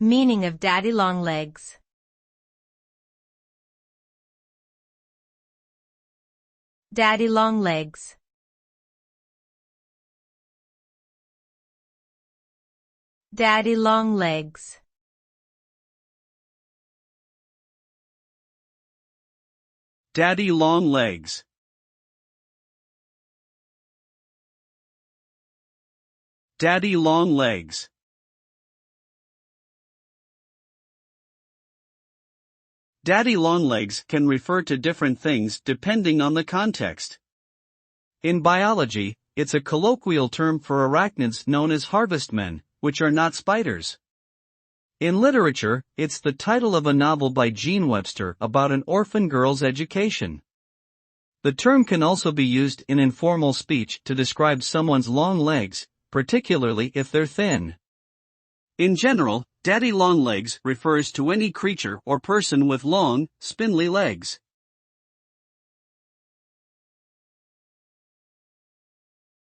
Meaning of daddy long legs. Daddy long legs. Daddy long legs. Daddy long legs. Daddy long legs. Daddy long legs can refer to different things depending on the context. In biology, it's a colloquial term for arachnids known as harvestmen, which are not spiders. In literature, it's the title of a novel by Merriam-Webster about an orphan girl's education. The term can also be used in informal speech to describe someone's long legs, particularly if they're thin. In general, daddy long legs refers to any creature or person with long, spindly legs.